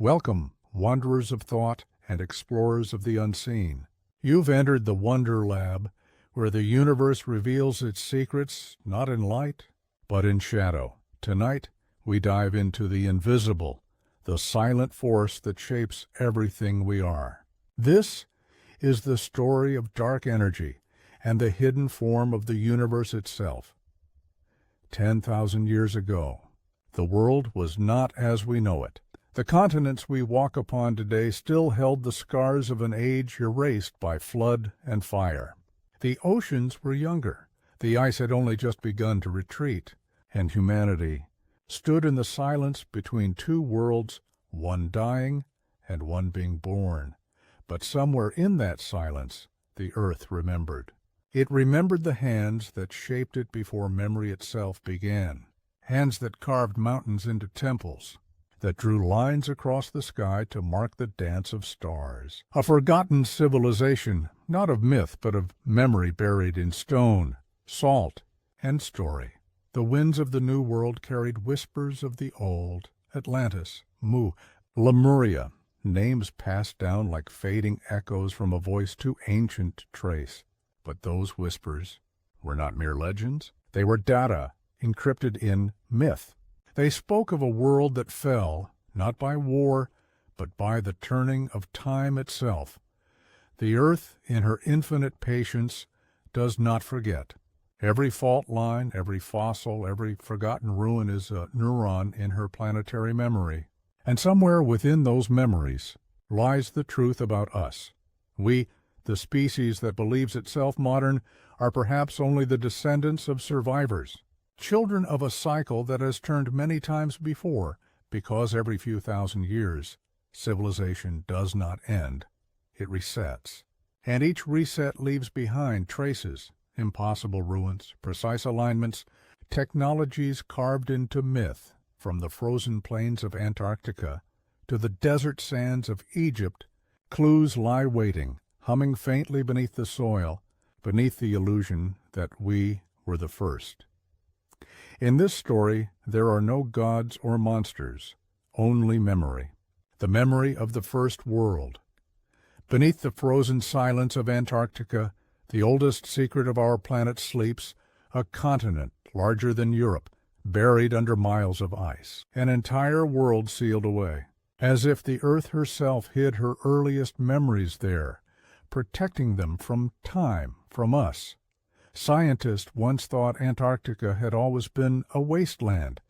Welcome, wanderers of thought and explorers of the unseen. You've entered the Wonder Lab, where the universe reveals its secrets not in light, but in shadow. Tonight, we dive into the invisible, the silent force that shapes everything we are. This is the story of dark energy and the hidden form of the universe itself. 10,000 years ago, the world was not as we know it. The continents we walk upon today still held the scars of an age erased by flood and fire. The oceans were younger. The ice had only just begun to retreat, and humanity stood in the silence between two worlds, one dying and one being born. But somewhere in that silence, the earth remembered. It remembered the hands that shaped it before memory itself began. Hands that carved mountains into temples, that drew lines across the sky to mark the dance of stars. A forgotten civilization, not of myth, but of memory buried in stone, salt, and story. The winds of the New World carried whispers of the old. Atlantis, Mu, Lemuria, names passed down like fading echoes from a voice too ancient to trace. But those whispers were not mere legends. They were data encrypted in myth. They spoke of a world that fell, not by war, but by the turning of time itself. The earth, in her infinite patience, does not forget. Every fault line, every fossil, every forgotten ruin is a neuron in her planetary memory. And somewhere within those memories lies the truth about us. We, the species that believes itself modern, are perhaps only the descendants of survivors, children of a cycle that has turned many times before, because every few thousand years, civilization does not end. It resets. And each reset leaves behind traces, impossible ruins, precise alignments, technologies carved into myth, from the frozen plains of Antarctica to the desert sands of Egypt. Clues lie waiting, humming faintly beneath the soil, beneath the illusion that we were the first. In this story, there are no gods or monsters, only memory. The memory of the first world. Beneath the frozen silence of Antarctica, the oldest secret of our planet sleeps, a continent larger than Europe, buried under miles of ice. An entire world sealed away, as if the earth herself hid her earliest memories there, protecting them from time, from us. Scientists once thought Antarctica had always been a wasteland,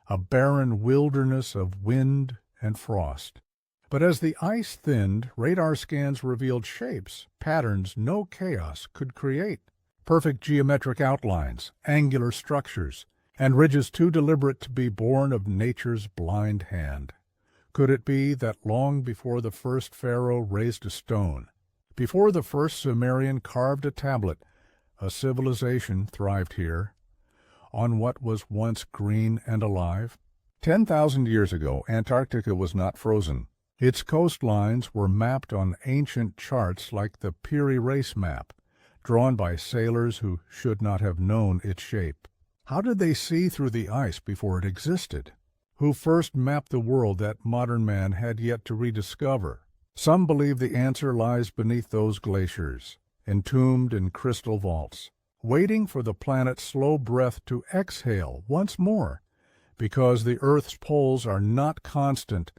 a barren wilderness of wind and frost. But as the ice thinned, radar scans revealed shapes, patterns no chaos could create. Perfect geometric outlines, angular structures, and ridges too deliberate to be born of nature's blind hand. Could it be that long before the first pharaoh raised a stone, before the first Sumerian carved a tablet, a civilization thrived here, on what was once green and alive? 10,000 years ago, Antarctica was not frozen. Its coastlines were mapped on ancient charts like the Peary Race map, drawn by sailors who should not have known its shape. How did they see through the ice before it existed? Who first mapped the world that modern man had yet to rediscover? Some believe the answer lies beneath those glaciers, entombed in crystal vaults, waiting for the planet's slow breath to exhale once more, because the Earth's poles are not constant.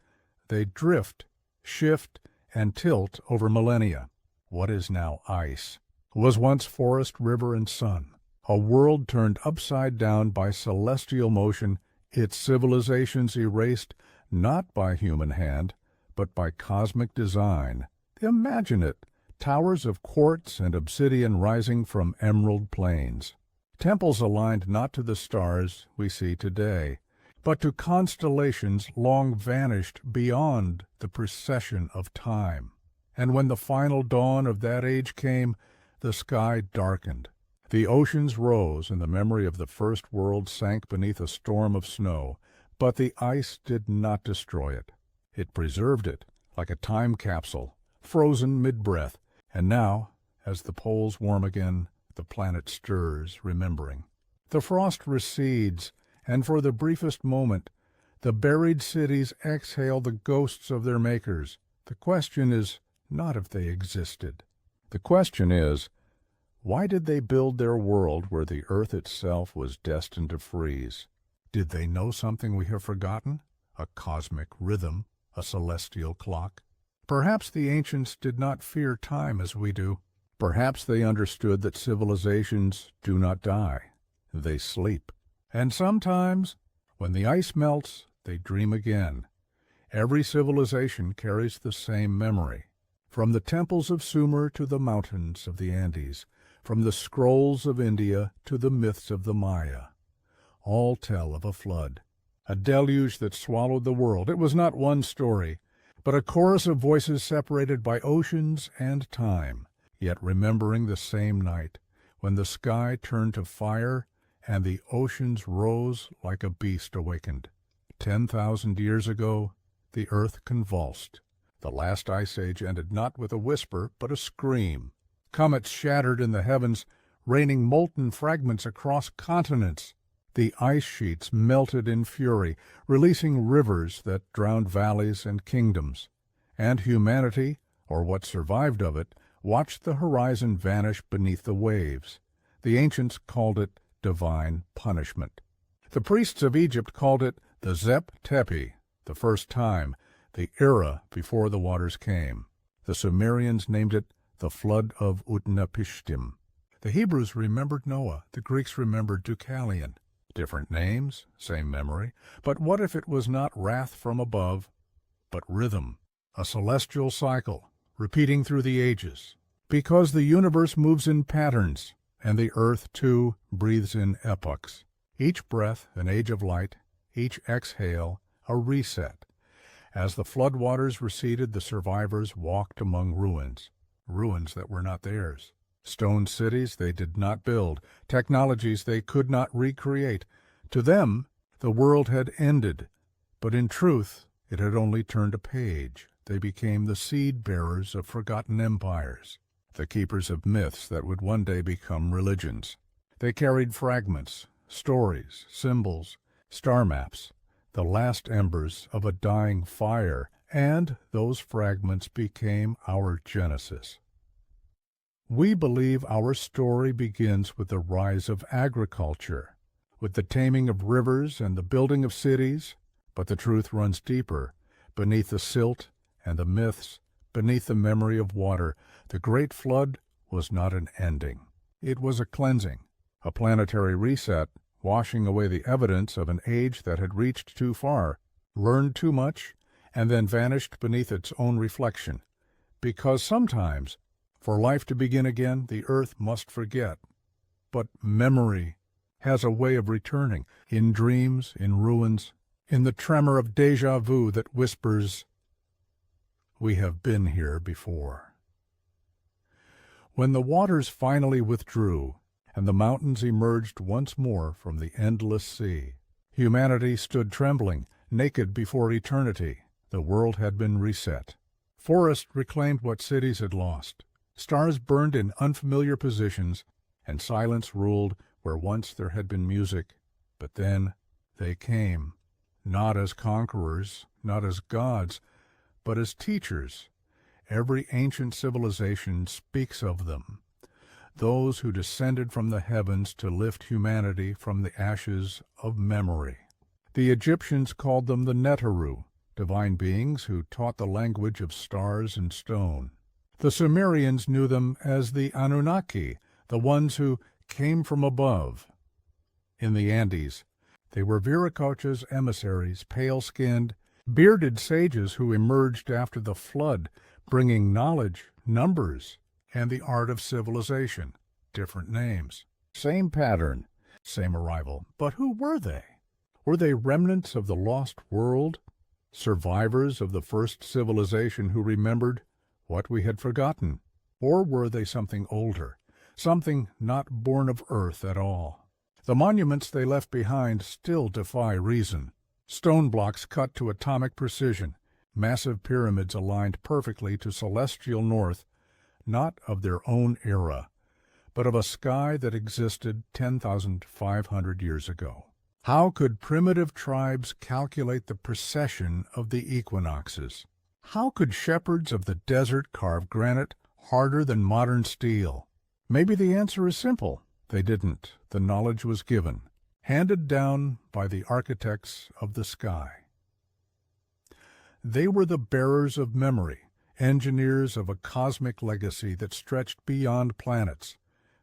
They drift, shift, and tilt over millennia. What is now ice was once forest, river, and sun, a world turned upside down by celestial motion, its civilizations erased not by human hand, but by cosmic design. Imagine it. Towers of quartz and obsidian rising from emerald plains. Temples aligned not to the stars we see today, but to constellations long vanished beyond the procession of time. And when the final dawn of that age came, the sky darkened. The oceans rose, and the memory of the first world sank beneath a storm of snow. But the ice did not destroy it. It preserved it, like a time capsule, frozen mid-breath. And now, as the poles warm again, the planet stirs, remembering. The frost recedes, and for the briefest moment, The buried cities exhale the ghosts of their makers. The question is not if they existed. The question is, why did they build their world where the earth itself was destined to freeze? Did they know something we have forgotten? A cosmic rhythm, a celestial clock? Perhaps the ancients did not fear time as we do. Perhaps they understood that civilizations do not die. They sleep. And sometimes, when the ice melts, they dream again. Every civilization carries the same memory. From the temples of Sumer to the mountains of the Andes, from the scrolls of India to the myths of the Maya, all tell of a flood, a deluge that swallowed the world. It was not one story, but a chorus of voices separated by oceans and time, yet remembering the same night, when the sky turned to fire and the oceans rose like a beast awakened. 10,000 years ago, the earth convulsed. The last ice age ended not with a whisper, but a scream. Comets shattered in the heavens, raining molten fragments across continents. The ice sheets melted in fury, releasing rivers that drowned valleys and kingdoms. And humanity, or what survived of it, watched the horizon vanish beneath the waves. The ancients called it divine punishment. The priests of Egypt called it the Zep Tepi, the first time, the era before the waters came. The Sumerians named it the flood of Utnapishtim. The Hebrews remembered Noah. The Greeks remembered Deucalion. Different names, same memory. But what if it was not wrath from above, but rhythm, a celestial cycle, repeating through the ages? Because the universe moves in patterns, and the earth, too, breathes in epochs. Each breath an age of light, each exhale a reset. As the floodwaters receded, the survivors walked among ruins, ruins that were not theirs. Stone cities they did not build, technologies they could not recreate. To them, the world had ended, but in truth, it had only turned a page. They became the seed-bearers of forgotten empires, the keepers of myths that would one day become religions. They carried fragments, stories, symbols, star maps, the last embers of a dying fire, and those fragments became our Genesis. We believe our story begins with the rise of agriculture, with the taming of rivers and the building of cities, but the truth runs deeper, beneath the silt and the myths, beneath the memory of water. The Great Flood was not an ending. It was a cleansing, a planetary reset, washing away the evidence of an age that had reached too far, learned too much, and then vanished beneath its own reflection. Because sometimes, for life to begin again, the earth must forget. But memory has a way of returning, in dreams, in ruins, in the tremor of déjà vu that whispers, "We have been here before." When the waters finally withdrew, and the mountains emerged once more from the endless sea, humanity stood trembling, naked before eternity. The world had been reset. Forests reclaimed what cities had lost. Stars burned in unfamiliar positions, and silence ruled where once there had been music. But then they came, not as conquerors, not as gods, but as teachers. Every ancient civilization speaks of them, those who descended from the heavens to lift humanity from the ashes of memory. The Egyptians called them the Neteru, divine beings who taught the language of stars and stone. The Sumerians knew them as the Anunnaki, the ones who came from above. In the Andes, they were Viracocha's emissaries, pale-skinned, bearded sages who emerged after the flood, bringing knowledge, numbers, and the art of civilization. Different names. Same pattern, same arrival. But who were they? Were they remnants of the lost world? Survivors of the first civilization who remembered what we had forgotten? Or were they something older, something not born of earth at all? The monuments they left behind still defy reason. Stone blocks cut to atomic precision, massive pyramids aligned perfectly to celestial north, not of their own era, but of a sky that existed 10,500 years ago. How could primitive tribes calculate the precession of the equinoxes? How could shepherds of the desert carve granite harder than modern steel? Maybe the answer is simple. They didn't. The knowledge was given, handed down by the architects of the sky. They were the bearers of memory, engineers of a cosmic legacy that stretched beyond planets,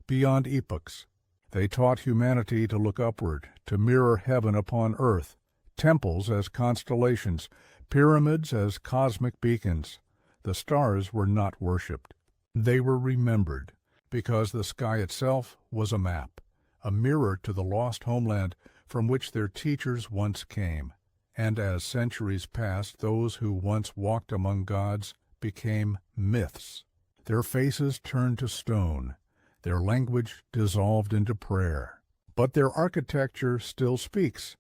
beyond epochs. They taught humanity to look upward, to mirror heaven upon earth, temples as constellations, pyramids as cosmic beacons. The stars were not worshipped. They were remembered, because the sky itself was a map, a mirror to the lost homeland from which their teachers once came. And as centuries passed, those who once walked among gods became myths. Their faces turned to stone, their language dissolved into prayer. But their architecture still speaks,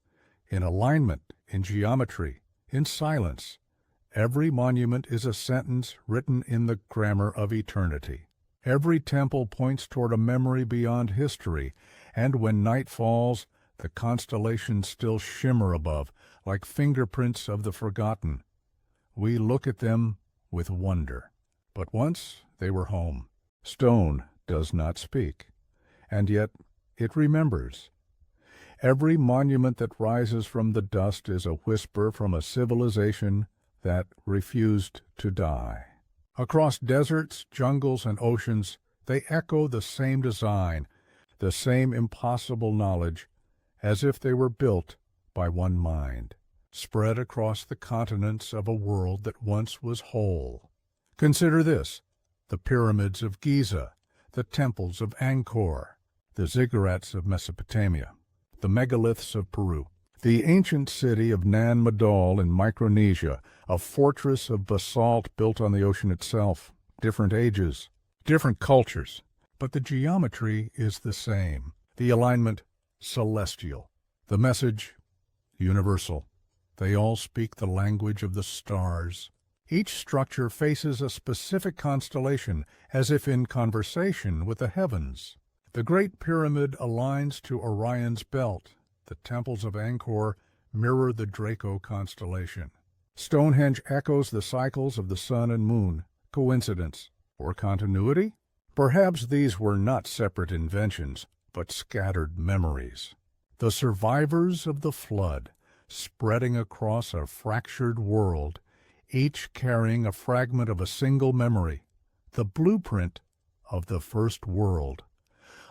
in alignment, in geometry, in silence. Every monument is a sentence written in the grammar of eternity. Every temple points toward a memory beyond history, and when night falls, the constellations still shimmer above, like fingerprints of the forgotten. We look at them with wonder. But once they were home. Stone does not speak, and yet it remembers. Every monument that rises from the dust is a whisper from a civilization that refused to die. Across deserts, jungles, and oceans, they echo the same design, the same impossible knowledge, as if they were built by one mind, spread across the continents of a world that once was whole. Consider this: the pyramids of Giza, the temples of Angkor, the ziggurats of Mesopotamia, the megaliths of Peru, the ancient city of Nan Madol in Micronesia, a fortress of basalt built on the ocean itself. Different ages, different cultures, but the geometry is the same. The alignment, celestial. The message, universal. They all speak the language of the stars. Each structure faces a specific constellation, as if in conversation with the heavens. The Great Pyramid aligns to Orion's belt. The temples of Angkor mirror the Draco constellation. Stonehenge echoes the cycles of the sun and moon. Coincidence or continuity? Perhaps these were not separate inventions, but scattered memories. The survivors of the flood, spreading across a fractured world, each carrying a fragment of a single memory, the blueprint of the first world.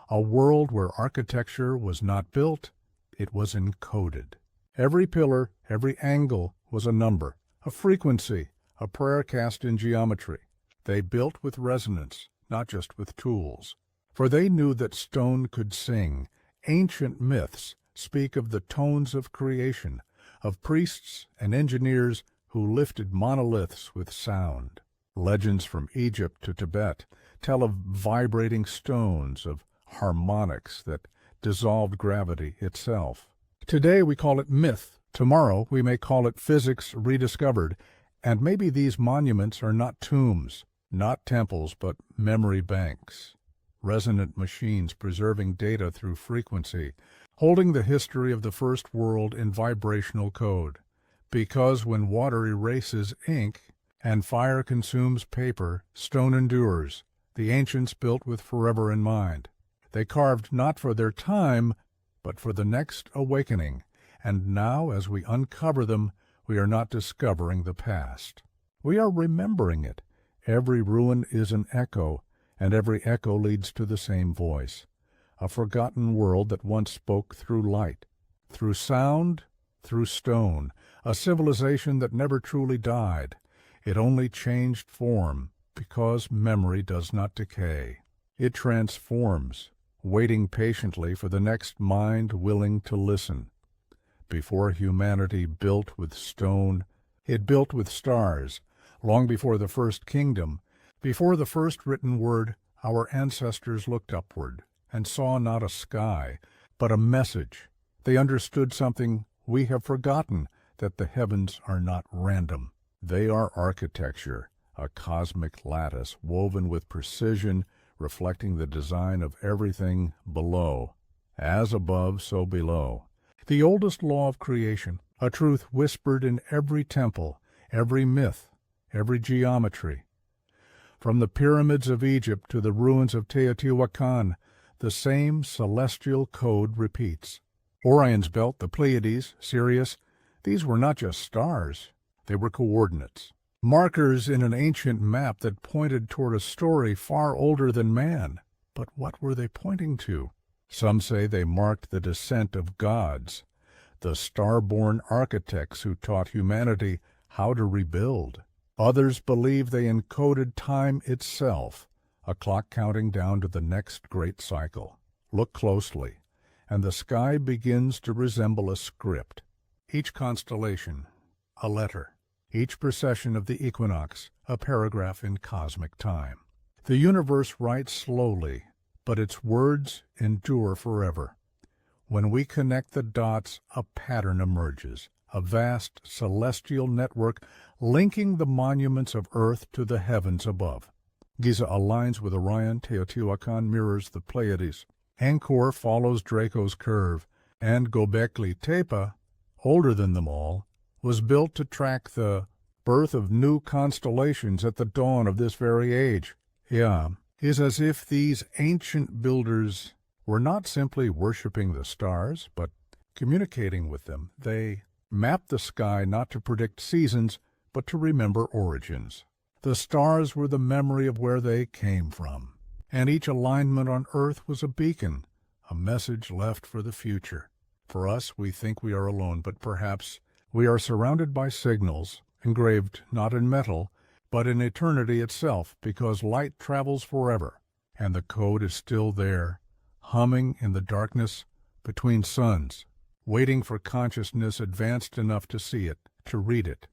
A world where architecture was not built, it was encoded. Every pillar, every angle was a number, a frequency, a prayer cast in geometry. They built with resonance, not just with tools. For they knew that stone could sing. Ancient myths speak of the tones of creation, of priests and engineers who lifted monoliths with sound. Legends from Egypt to Tibet tell of vibrating stones, of harmonics that dissolved gravity itself. Today we call it myth. Tomorrow we may call it physics rediscovered. And maybe these monuments are not tombs, not temples, but memory banks. Resonant machines preserving data through frequency, holding the history of the first world in vibrational code. Because when water erases ink and fire consumes paper, stone endures. The ancients built with forever in mind. They carved not for their time, but for the next awakening. And now, as we uncover them, we are not discovering the past. We are remembering it. Every ruin is an echo, and every echo leads to the same voice. A forgotten world that once spoke through light, through sound, through stone. A civilization that never truly died. It only changed form, because memory does not decay. It transforms, waiting patiently for the next mind willing to listen. Before humanity built with stone, it built with stars. Long before the first kingdom, before the first written word, our ancestors looked upward and saw not a sky, but a message. They understood something we have forgotten, that the heavens are not random. They are architecture, a cosmic lattice woven with precision, reflecting the design of everything below. As above, so below. The oldest law of creation, a truth whispered in every temple, every myth, every geometry. From the pyramids of Egypt to the ruins of Teotihuacan, the same celestial code repeats. Orion's belt, the Pleiades, Sirius, these were not just stars, they were coordinates. Markers in an ancient map that pointed toward a story far older than man. But what were they pointing to? Some say they marked the descent of gods, the star-born architects who taught humanity how to rebuild. Others believe they encoded time itself, a clock counting down to the next great cycle. Look closely, and the sky begins to resemble a script. Each constellation, a letter. Each precession of the equinox, a paragraph in cosmic time. The universe writes slowly, but its words endure forever. When we connect the dots, a pattern emerges, a vast celestial network linking the monuments of Earth to the heavens above. Giza aligns with Orion, Teotihuacan mirrors the Pleiades. Angkor follows Draco's curve, and Göbekli Tepe, older than them all, was built to track the birth of new constellations at the dawn of this very age. Is as if these ancient builders were not simply worshiping the stars, but communicating with them. They mapped the sky not to predict seasons, but to remember origins. The stars were the memory of where they came from, and each alignment on Earth was a beacon, a message left for the future. For us, we think we are alone, but perhaps we are surrounded by signals, engraved not in metal, but in eternity itself, because light travels forever, and the code is still there, humming in the darkness between suns, waiting for consciousness advanced enough to see it, to read it,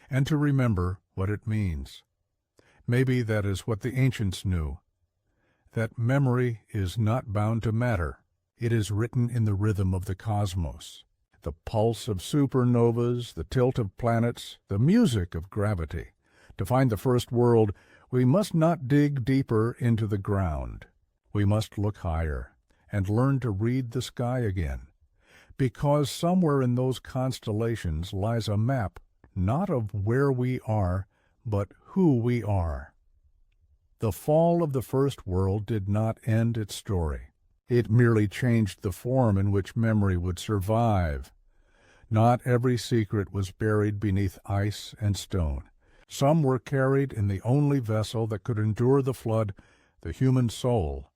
and to remember what it means. Maybe that is what the ancients knew, that memory is not bound to matter. It is written in the rhythm of the cosmos. The pulse of supernovas, the tilt of planets, the music of gravity. To find the first world, we must not dig deeper into the ground. We must look higher and learn to read the sky again, because somewhere in those constellations lies a map not of where we are, but who we are. The fall of the first world did not end its story. It merely changed the form in which memory would survive. Not every secret was buried beneath ice and stone. Some were carried in the only vessel that could endure the flood, the human soul.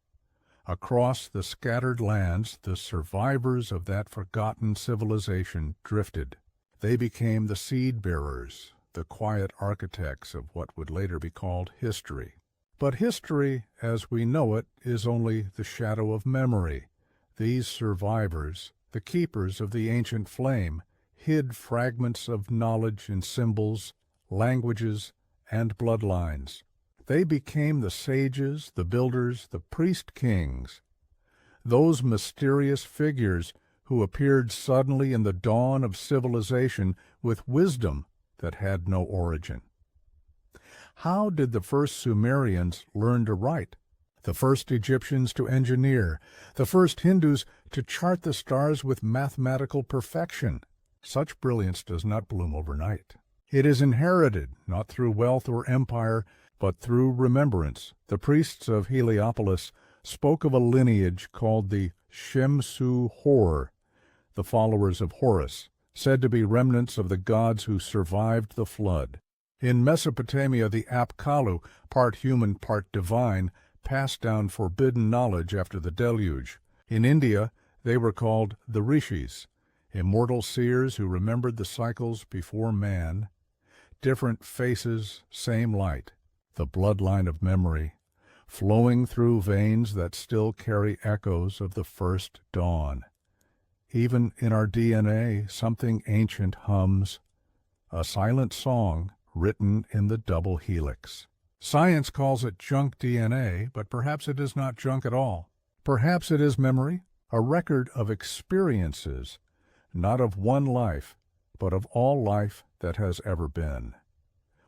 Across the scattered lands, the survivors of that forgotten civilization drifted. They became the seed-bearers, the quiet architects of what would later be called history. But history, as we know it, is only the shadow of memory. These survivors, the keepers of the ancient flame, hid fragments of knowledge in symbols, languages, and bloodlines. They became the sages, the builders, the priest-kings, those mysterious figures who appeared suddenly in the dawn of civilization with wisdom that had no origin. How did the first Sumerians learn to write? The first Egyptians to engineer? The first Hindus to chart the stars with mathematical perfection? Such brilliance does not bloom overnight. It is inherited, not through wealth or empire, but through remembrance. The priests of Heliopolis spoke of a lineage called the Shemsu-Hor, the followers of Horus, said to be remnants of the gods who survived the flood. In Mesopotamia, the Apkallu, part human, part divine, passed down forbidden knowledge after the deluge. In India, they were called the Rishis, immortal seers who remembered the cycles before man. Different faces, same light, the bloodline of memory, flowing through veins that still carry echoes of the first dawn. Even in our DNA, something ancient hums, a silent song written in the double helix. Science calls it junk DNA, but perhaps it is not junk at all. Perhaps it is memory, a record of experiences, not of one life, but of all life that has ever been.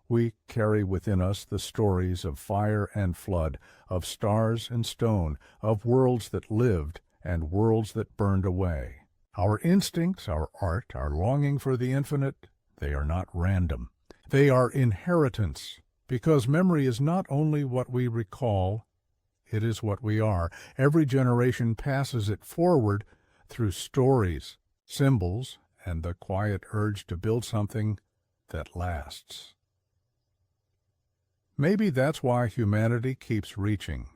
We carry within us the stories of fire and flood, of stars and stone, of worlds that lived and worlds that burned away. Our instincts, our art, our longing for the infinite, they are not random. They are inheritance, because memory is not only what we recall, it is what we are. Every generation passes it forward through stories, symbols, and the quiet urge to build something that lasts. Maybe that's why humanity keeps reaching,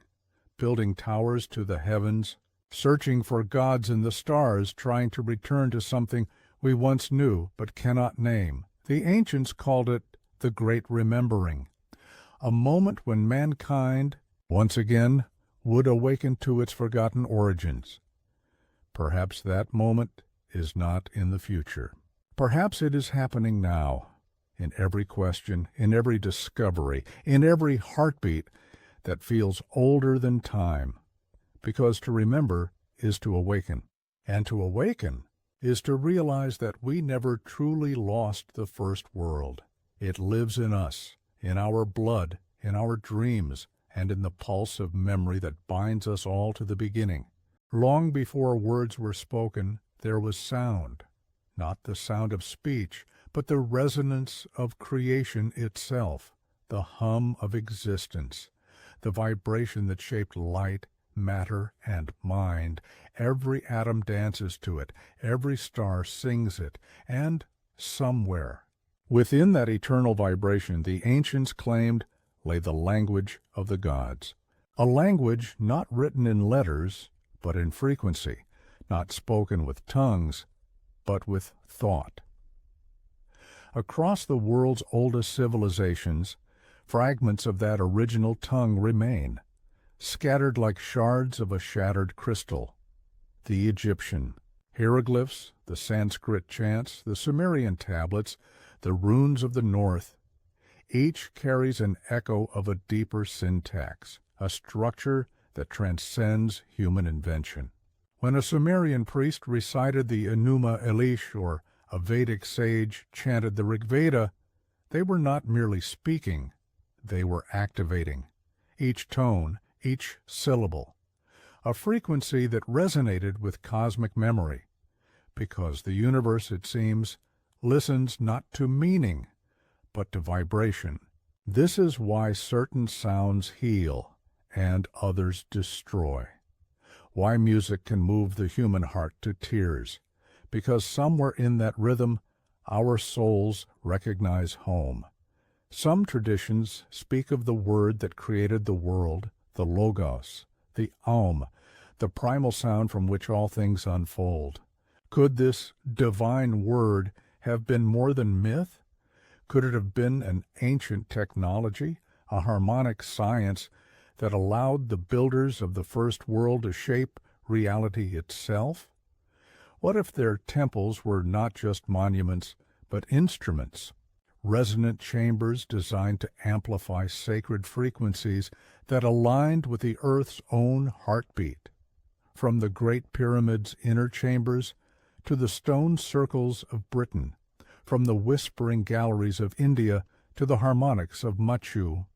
building towers to the heavens, searching for gods in the stars, trying to return to something we once knew but cannot name. The ancients called it the Great Remembering, a moment when mankind, once again, would awaken to its forgotten origins. Perhaps that moment is not in the future. Perhaps it is happening now, in every question, in every discovery, in every heartbeat that feels older than time, because to remember is to awaken, and to awaken is to realize that we never truly lost the first world. It lives in us, in our blood, in our dreams, and in the pulse of memory that binds us all to the beginning. Long before words were spoken, there was sound, not the sound of speech, but the resonance of creation itself, the hum of existence, the vibration that shaped light, matter, and mind. Every atom dances to it, every star sings it, and somewhere, within that eternal vibration, the ancients claimed lay the language of the gods. A language not written in letters, but in frequency, not spoken with tongues, but with thought. Across the world's oldest civilizations, fragments of that original tongue remain, scattered like shards of a shattered crystal. The Egyptian hieroglyphs, the Sanskrit chants, the Sumerian tablets, the runes of the north, each carries an echo of a deeper syntax, a structure that transcends human invention. When a Sumerian priest recited the Enuma Elish, or a Vedic sage chanted the Rig Veda, they were not merely speaking, they were activating. Each tone, each syllable, a frequency that resonated with cosmic memory, because the universe, it seems, listens not to meaning, but to vibration. This is why certain sounds heal and others destroy. Why music can move the human heart to tears, because somewhere in that rhythm our souls recognize home. Some traditions speak of the word that created the world, the Logos, the Aum, the primal sound from which all things unfold. Could this divine word have been more than myth? Could it have been an ancient technology, a harmonic science that allowed the builders of the first world to shape reality itself? What if their temples were not just monuments, but instruments, resonant chambers designed to amplify sacred frequencies that aligned with the earth's own heartbeat? From the Great Pyramid's inner chambers to the stone circles of Britain, from the whispering galleries of India to the harmonics of Machu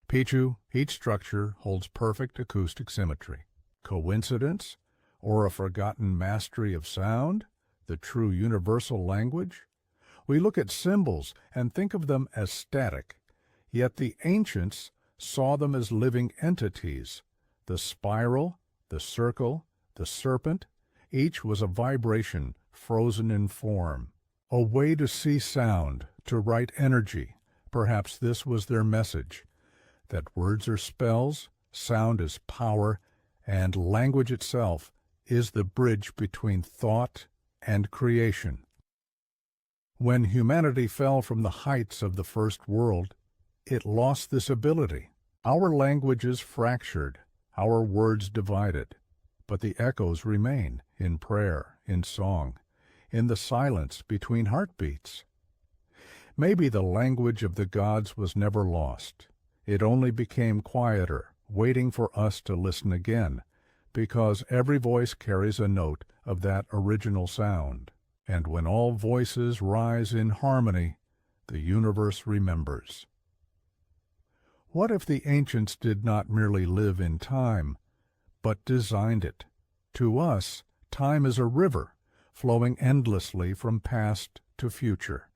Picchu, each structure holds perfect acoustic symmetry. Coincidence? Or a forgotten mastery of sound? The true universal language? We look at symbols and think of them as static, yet the ancients saw them as living entities. The spiral, the circle, the serpent, each was a vibration frozen in form. A way to see sound, to write energy. Perhaps this was their message, that words are spells, sound is power, and language itself is the bridge between thought and creation. When humanity fell from the heights of the first world, it lost this ability. Our languages fractured, our words divided, but the echoes remain in prayer, in song, in the silence between heartbeats. Maybe the language of the gods was never lost. It only became quieter, waiting for us to listen again, because every voice carries a note of that original sound. And when all voices rise in harmony, the universe remembers. What if the ancients did not merely live in time, but designed it? To us, time is a river, flowing endlessly from past to future.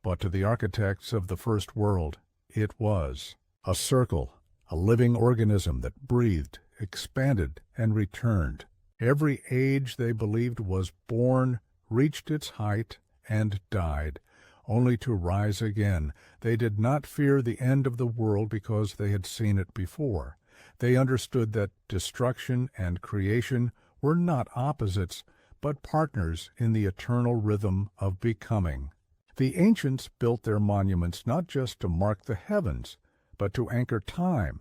But to the architects of the first world, it was a circle, a living organism that breathed, expanded, and returned. Every age they believed was born, reached its height, and died, only to rise again. They did not fear the end of the world because they had seen it before. They understood that destruction and creation were not opposites, but partners in the eternal rhythm of becoming. The ancients built their monuments not just to mark the heavens, but to anchor time.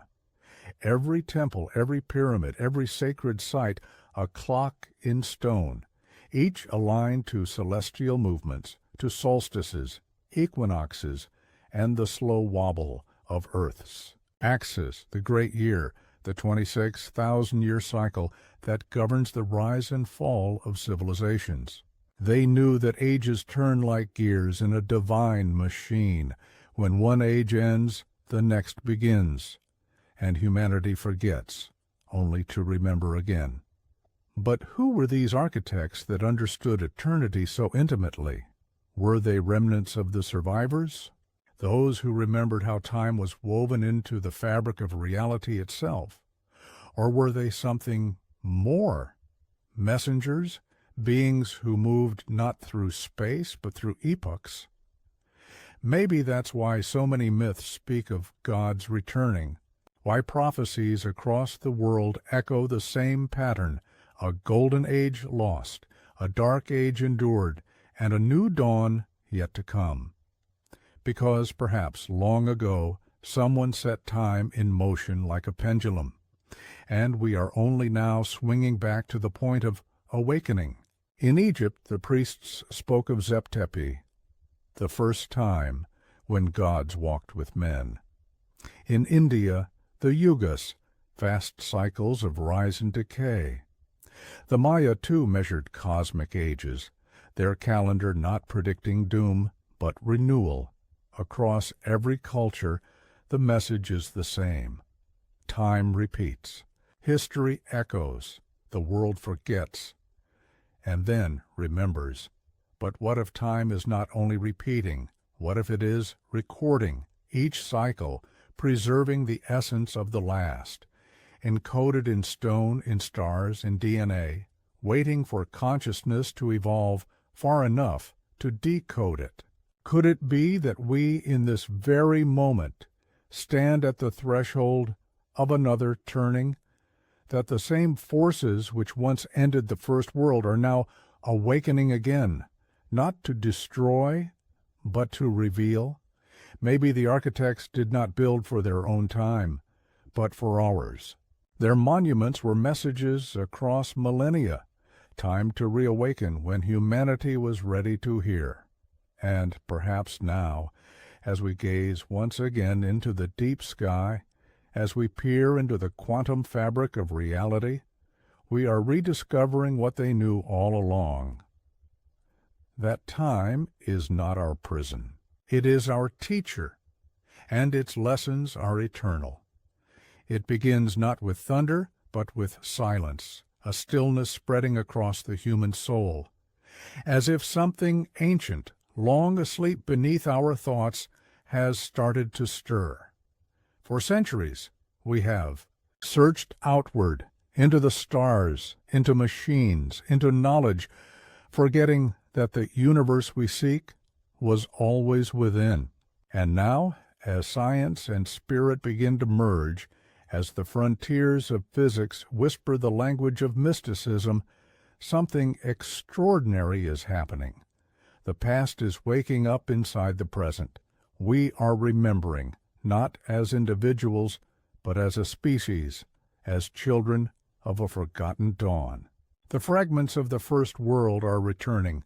Every temple, every pyramid, every sacred site, a clock in stone, each aligned to celestial movements, to solstices, equinoxes, and the slow wobble of Earth's axis, the great year, the 26,000-year cycle that governs the rise and fall of civilizations. They knew that ages turn like gears in a divine machine. When one age ends, the next begins, and humanity forgets, only to remember again. But who were these architects that understood eternity so intimately? Were they remnants of the survivors? Those who remembered how time was woven into the fabric of reality itself? Or were they something more? Messengers? Beings who moved not through space, but through epochs? Maybe that's why so many myths speak of God's returning, why prophecies across the world echo the same pattern: a golden age lost, a dark age endured, and a new dawn yet to come. Because perhaps long ago someone set time in motion like a pendulum, and we are only now swinging back to the point of awakening. In Egypt, the priests spoke of Zep-Tepi, the first time when gods walked with men. In India, the Yugas, fast cycles of rise and decay. The Maya, too, measured cosmic ages, their calendar not predicting doom, but renewal. Across every culture, the message is the same. Time repeats. History echoes. The world forgets, and then remembers. But what if time is not only repeating? What if it is recording each cycle, preserving the essence of the last, encoded in stone, in stars, in DNA, waiting for consciousness to evolve far enough to decode it? Could it be that we, in this very moment, stand at the threshold of another turning? That the same forces which once ended the first world are now awakening again, not to destroy, but to reveal? Maybe the architects did not build for their own time, but for ours. Their monuments were messages across millennia, time to reawaken when humanity was ready to hear. And perhaps now, as we gaze once again into the deep sky, as we peer into the quantum fabric of reality, we are rediscovering what they knew all along: that time is not our prison. It is our teacher, and its lessons are eternal. It begins not with thunder, but with silence, a stillness spreading across the human soul, as if something ancient, long asleep beneath our thoughts, has started to stir. For centuries, we have searched outward, into the stars, into machines, into knowledge, forgetting that the universe we seek was always within. And now, as science and spirit begin to merge, as the frontiers of physics whisper the language of mysticism, something extraordinary is happening. The past is waking up inside the present. We are remembering, not as individuals, but as a species, as children of a forgotten dawn. The fragments of the first world are returning,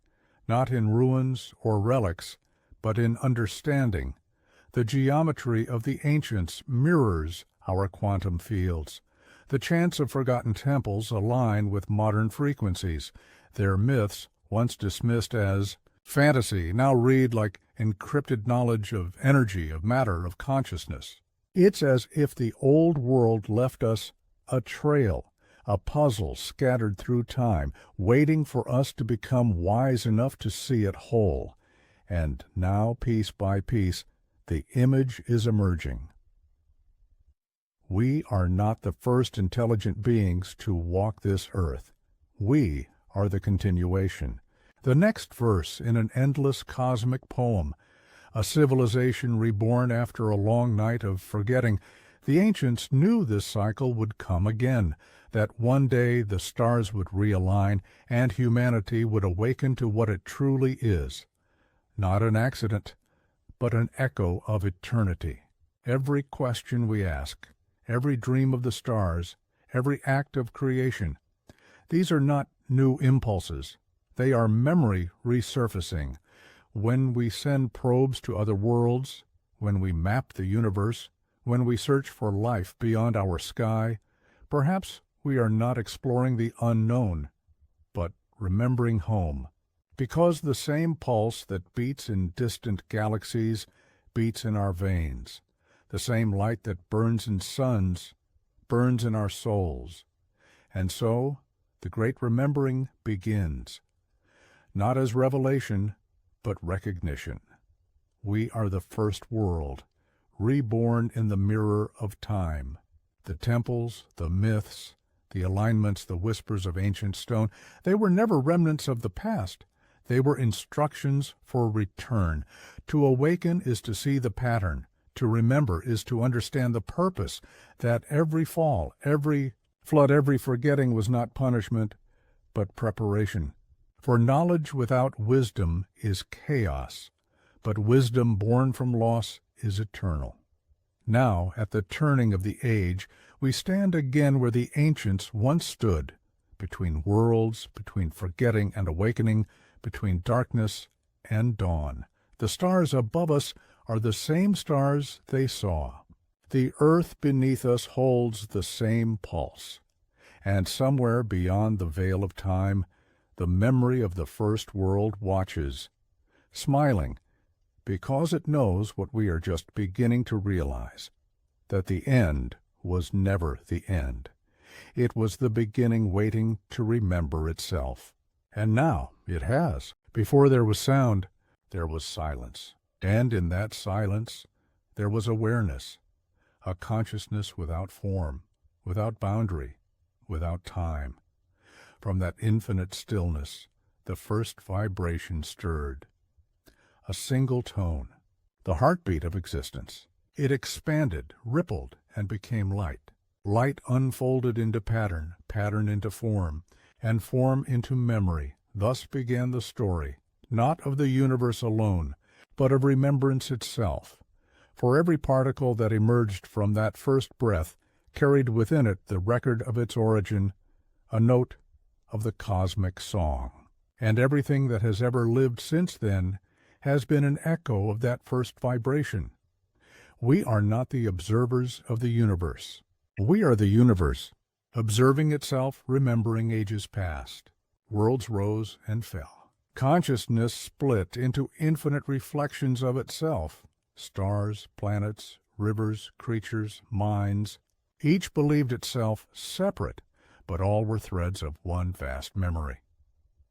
not in ruins or relics, but in understanding. The geometry of the ancients mirrors our quantum fields. The chants of forgotten temples align with modern frequencies. Their myths, once dismissed as fantasy, now read like encrypted knowledge of energy, of matter, of consciousness. It's as if the old world left us a trail, a puzzle scattered through time, waiting for us to become wise enough to see it whole. And now, piece by piece, the image is emerging. We are not the first intelligent beings to walk this earth. We are the continuation, the next verse in an endless cosmic poem, a civilization reborn after a long night of forgetting. The ancients knew this cycle would come again, that one day the stars would realign and humanity would awaken to what it truly is. Not an accident, but an echo of eternity. Every question we ask, every dream of the stars, every act of creation, these are not new impulses. They are memory resurfacing. When we send probes to other worlds, when we map the universe, when we search for life beyond our sky, perhaps we are not exploring the unknown, but remembering home. Because the same pulse that beats in distant galaxies beats in our veins. The same light that burns in suns burns in our souls. And so the great remembering begins, not as revelation, but recognition. We are the first world, reborn in the mirror of time. The temples, the myths, the alignments, the whispers of ancient stone, they were never remnants of the past. They were instructions for return. To awaken is to see the pattern. To remember is to understand the purpose, that every fall, every flood, every forgetting was not punishment, but preparation. For knowledge without wisdom is chaos, but wisdom born from loss is eternal. Now, at the turning of the age, we stand again where the ancients once stood, between worlds, between forgetting and awakening, between darkness and dawn. The stars above us are the same stars they saw. The earth beneath us holds the same pulse. And somewhere beyond the veil of time, the memory of the first world watches, smiling, because it knows what we are just beginning to realize, that the end was never the end. It was the beginning waiting to remember itself. And now it has. Before there was sound, there was silence. And in that silence, there was awareness, a consciousness without form, without boundary, without time. From that infinite stillness, the first vibration stirred. A single tone, the heartbeat of existence. It expanded, rippled, and became light. Light unfolded into pattern, pattern into form, and form into memory. Thus began the story, not of the universe alone, but of remembrance itself. For every particle that emerged from that first breath carried within it the record of its origin, a note of the cosmic song. And everything that has ever lived since then has been an echo of that first vibration. We are not the observers of the universe. We are the universe, observing itself, remembering ages past. Worlds rose and fell. Consciousness split into infinite reflections of itself. Stars, planets, rivers, creatures, minds. Each believed itself separate, but all were threads of one vast memory.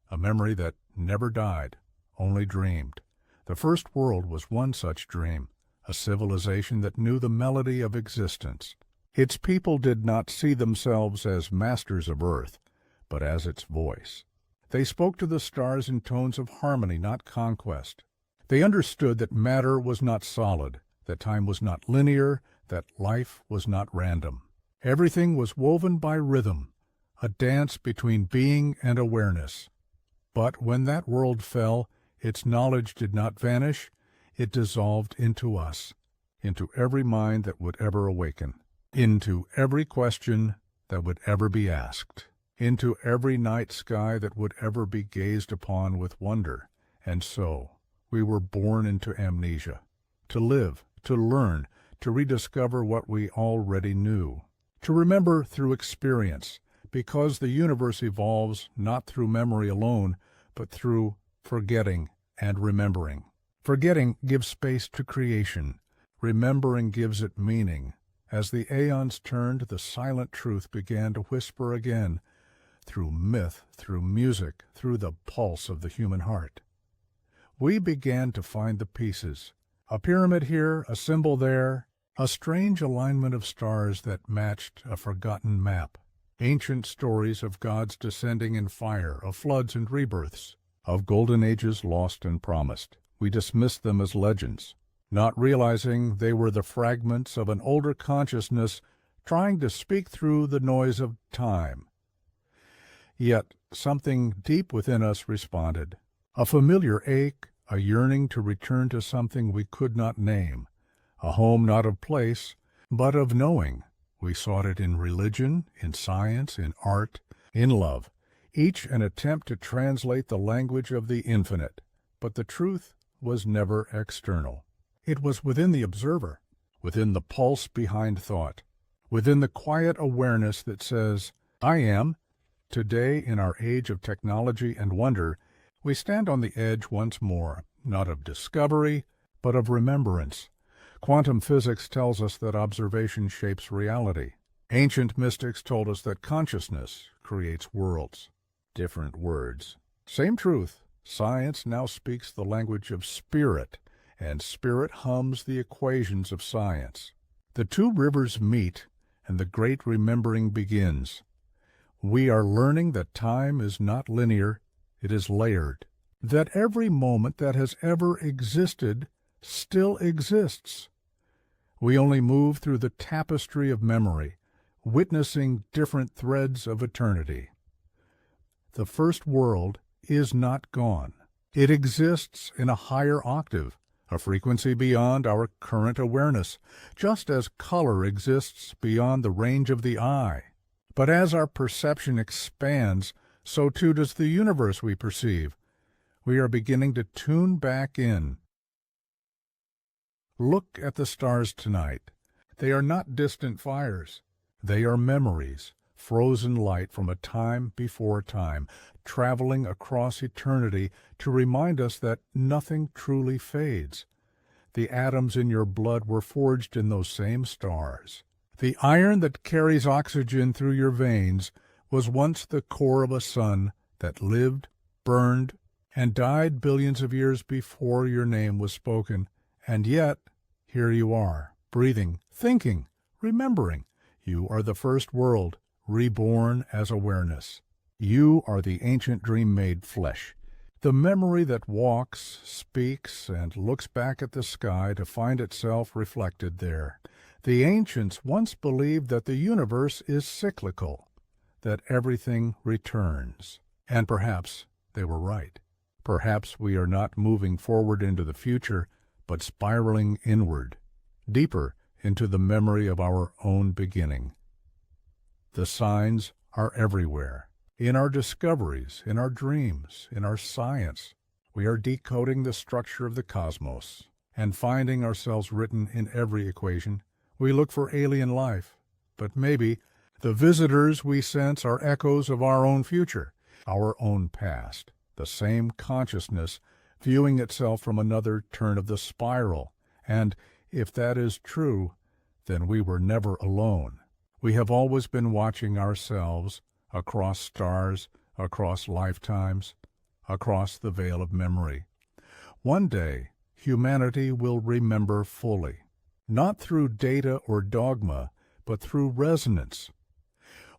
A memory that never died, only dreamed. The first world was one such dream, a civilization that knew the melody of existence. Its people did not see themselves as masters of earth, but as its voice. They spoke to the stars in tones of harmony, not conquest. They understood that matter was not solid, that time was not linear, that life was not random. Everything was woven by rhythm, a dance between being and awareness. But when that world fell, its knowledge did not vanish, it dissolved into us, into every mind that would ever awaken, into every question that would ever be asked, into every night sky that would ever be gazed upon with wonder. And so we were born into amnesia, to live, to learn, to rediscover what we already knew, to remember through experience, because the universe evolves not through memory alone, but through forgetting and remembering. Forgetting gives space to creation. Remembering gives it meaning. As the aeons turned, the silent truth began to whisper again, through myth, through music, through the pulse of the human heart. We began to find the pieces, a pyramid here, a symbol there, a strange alignment of stars that matched a forgotten map. Ancient stories of gods descending in fire, of floods and rebirths, of golden ages lost and promised. We dismissed them as legends, not realizing they were the fragments of an older consciousness trying to speak through the noise of time. Yet something deep within us responded, a familiar ache, a yearning to return to something we could not name, a home not of place, but of knowing. We sought it in religion, in science, in art, in love, each an attempt to translate the language of the infinite. But the truth was never external. It was within the observer, within the pulse behind thought, within the quiet awareness that says, I am. Today, in our age of technology and wonder, we stand on the edge once more, not of discovery, but of remembrance. Quantum physics tells us that observation shapes reality. Ancient mystics told us that consciousness creates worlds. Different words. Same truth. Science now speaks the language of spirit, and spirit hums the equations of science. The two rivers meet, and the great remembering begins. We are learning that time is not linear, it is layered. That every moment that has ever existed still exists. We only move through the tapestry of memory, witnessing different threads of eternity. The first world is not gone. It exists in a higher octave, a frequency beyond our current awareness, just as color exists beyond the range of the eye. But as our perception expands, so too does the universe we perceive. We are beginning to tune back in. Look at the stars tonight. They are not distant fires. They are memories, frozen light from a time before time, traveling across eternity to remind us that nothing truly fades. The atoms in your blood were forged in those same stars. The iron that carries oxygen through your veins was once the core of a sun that lived, burned, and died billions of years before your name was spoken. And yet, here you are, breathing, thinking, remembering. You are the first world, reborn as awareness. You are the ancient dream made flesh, the memory that walks, speaks, and looks back at the sky to find itself reflected there. The ancients once believed that the universe is cyclical, that everything returns. And perhaps they were right. Perhaps we are not moving forward into the future, but spiraling inward, deeper into the memory of our own beginning. The signs are everywhere. In our discoveries, in our dreams, in our science, we are decoding the structure of the cosmos and finding ourselves written in every equation. We look for alien life, but maybe the visitors we sense are echoes of our own future, our own past, the same consciousness viewing itself from another turn of the spiral. And if that is true, then we were never alone. We have always been watching ourselves across stars, across lifetimes, across the veil of memory. One day, humanity will remember fully, not through data or dogma, but through resonance.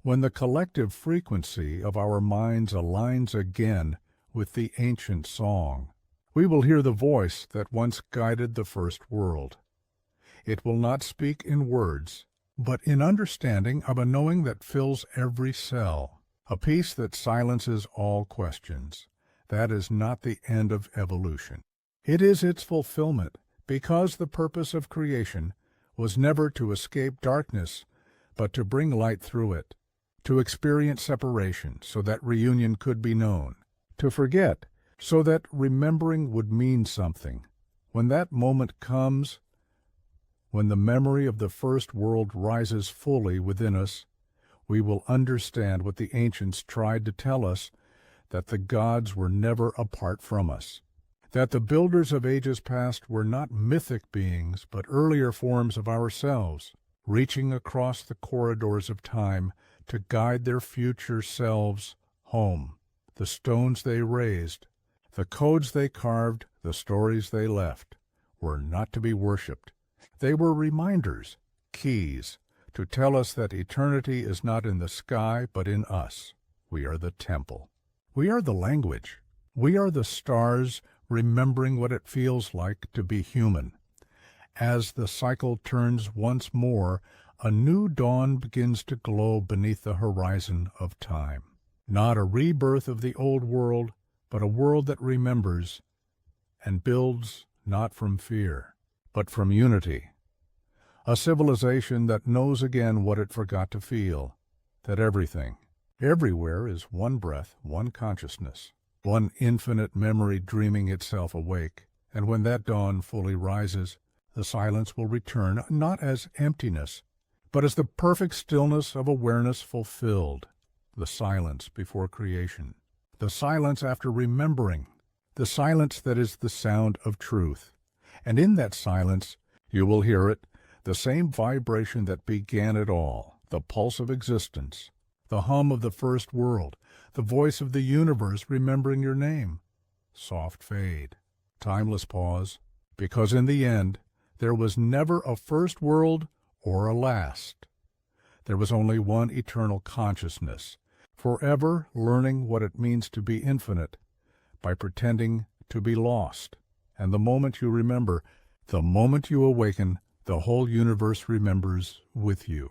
When the collective frequency of our minds aligns again with the ancient song, we will hear the voice that once guided the first world. It will not speak in words, but in understanding of a knowing that fills every cell, a peace that silences all questions. That is not the end of evolution. It is its fulfillment, because the purpose of creation was never to escape darkness, but to bring light through it, to experience separation so that reunion could be known, to forget so that remembering would mean something. When that moment comes, when the memory of the first world rises fully within us, we will understand what the ancients tried to tell us, that the gods were never apart from us, that the builders of ages past were not mythic beings, but earlier forms of ourselves. reaching across the corridors of time to guide their future selves home. The stones they raised, the codes they carved, the stories they left, were not to be worshipped. They were reminders, keys, to tell us that eternity is not in the sky but in us. We are the temple. We are the language. We are the stars remembering what it feels like to be human. As the cycle turns once more, a new dawn begins to glow beneath the horizon of time. Not a rebirth of the old world, but a world that remembers and builds not from fear, but from unity. A civilization that knows again what it forgot to feel, that everything, everywhere is one breath, one consciousness, one infinite memory dreaming itself awake, and when that dawn fully rises, the silence will return not as emptiness, but as the perfect stillness of awareness fulfilled, the silence before creation, the silence after remembering, the silence that is the sound of truth. And in that silence, you will hear it, the same vibration that began it all, the pulse of existence, the hum of the first world, the voice of the universe remembering your name. Soft fade, timeless pause, because in the end, there was never a first world or a last. There was only one eternal consciousness, forever learning what it means to be infinite by pretending to be lost. And the moment you remember, the moment you awaken, the whole universe remembers with you.